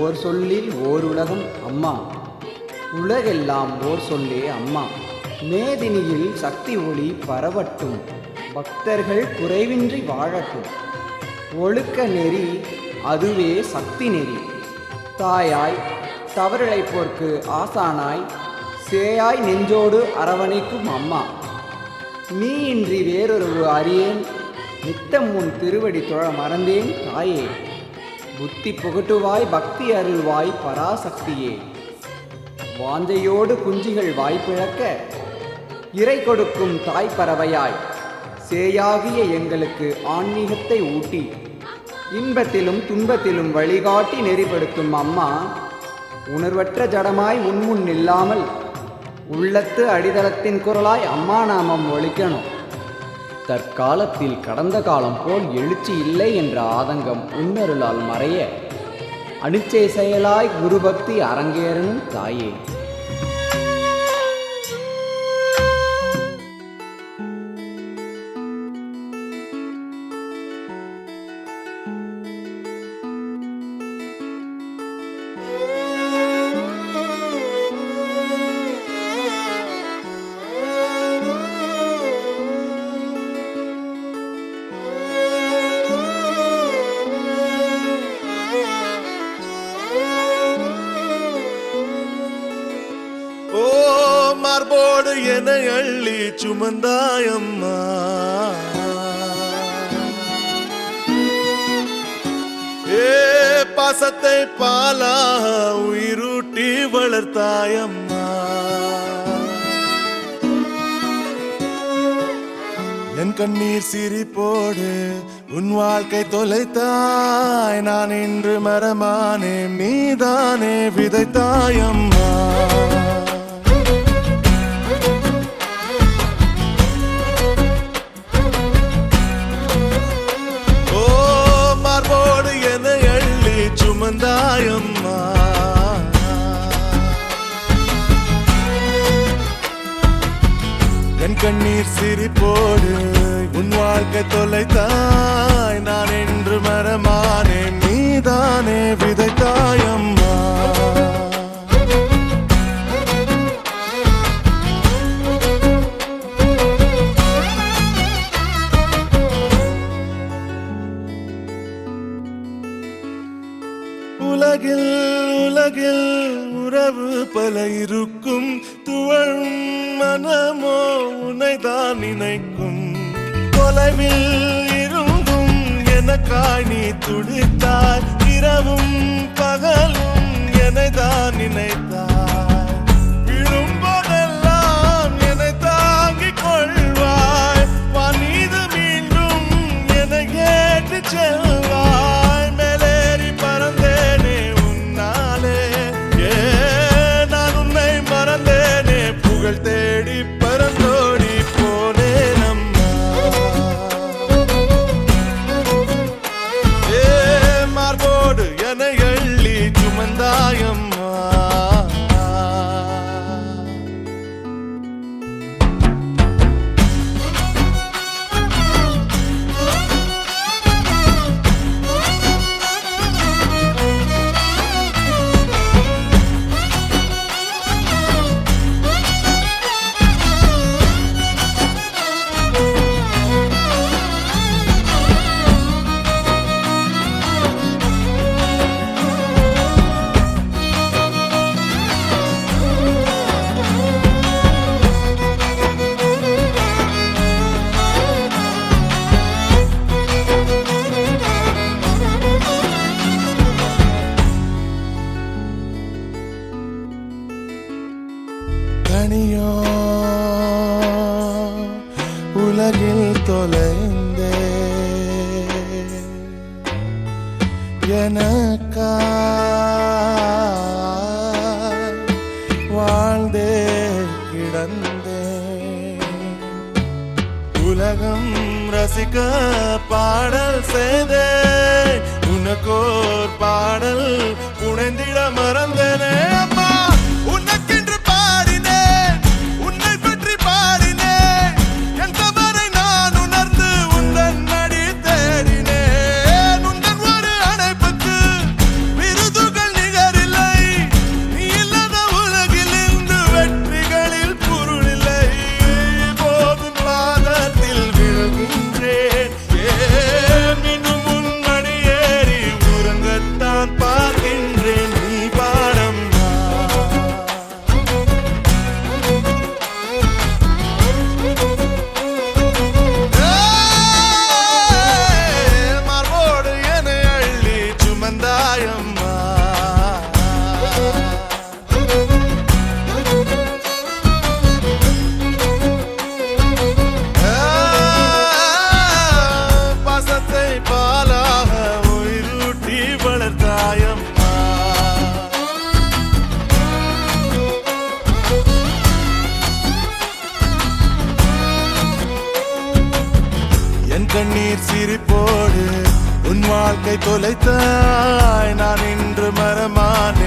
ஓர் சொல்லில் ஓர் உலகம் அம்மா, உலகெல்லாம் ஓர் சொல்லே அம்மா. மேதினியில் சக்தி ஒளி பரவட்டும், பக்தர்கள் குறைவின்றி வாழட்டும். ஒழுக்க நெறி அதுவே சக்தி நெறி. தாயாய் தவறிழைப்போர்க்கு ஆசானாய், சேயாய் நெஞ்சோடு அரவணைக்கும் அம்மா. நீ இன்றி வேறொரு அறியேன், நித்தம் உன் திருவடி தொழ மறந்தேன் தாயே. புத்தி புகட்டுவாய் பக்தி அருள்வாய் பராசக்தியே. வாஞ்சையோடு குஞ்சிகள் வாய்ப்பிழக்க, இறை கொடுக்கும் தாய் பறவையாய், சேயாகிய எங்களுக்கு ஆன்மீகத்தை ஊட்டி, இன்பத்திலும் துன்பத்திலும் வழிகாட்டி நெறிப்படுத்தும் அம்மா. உணர்வற்ற ஜடமாய் உன்முன் இல்லாமல், உள்ளத்து அடித்தளத்தின் குரலாய் அம்மா நாமம் ஒலிக்கணும். தற்காலத்தில் கடந்த காலம் போல் எழுச்சி இல்லை என்ற ஆதங்கம் உன்னருளால் மறைய, அனிச்சை செயலாய் குருபக்தி அரங்கேறணும் தாயே. மார்போடு என அள்ளி சுமந்தாயம்மா, ஏ பாசத்தை பாலாக உயிரூட்டி வளர்த்தாயம்மா. என் கண்ணீர் சிரிப்போடு உன் வாழ்க்கை தொலைத்தாய். நான் இன்று மரமானே, நீதானே விதைத்தாயம்மா. சுமந்தாயம்மா, என் கண்ணீர் சிரிப்போடு உன் வாழ்க்கை தொலைத்தாய். நான் என்று மரமானே, நீதானே விதைத்தாயம்மா. உலகில் உலகில் உறவு பல இருக்கும், துவழும் மனமோ உன்னைதான் நினைக்கும். தொலைவில் இருந்தும் எனக்காய் நீ துடித்தாய், இரவும் பகலும் என்னைதான் நினைத்தாய். விழும்போதெல்லாம் என்னை தாங்கிக் கொள்வாய், வானீது மீண்டும் என்னை ஏற்றி செல்வாய். தேடி பரந்தோடி போனேன் அம்மா, ஏ மார்போடு என அள்ளி சுமந்தாயம்மா. தனியோ உலகில் தொலைந்தே, எனக்காய் கண்ணீர் சிரிப்போடு உன் வாழ்க்கை தொலைத்தாய் நான் இன்று மரமானே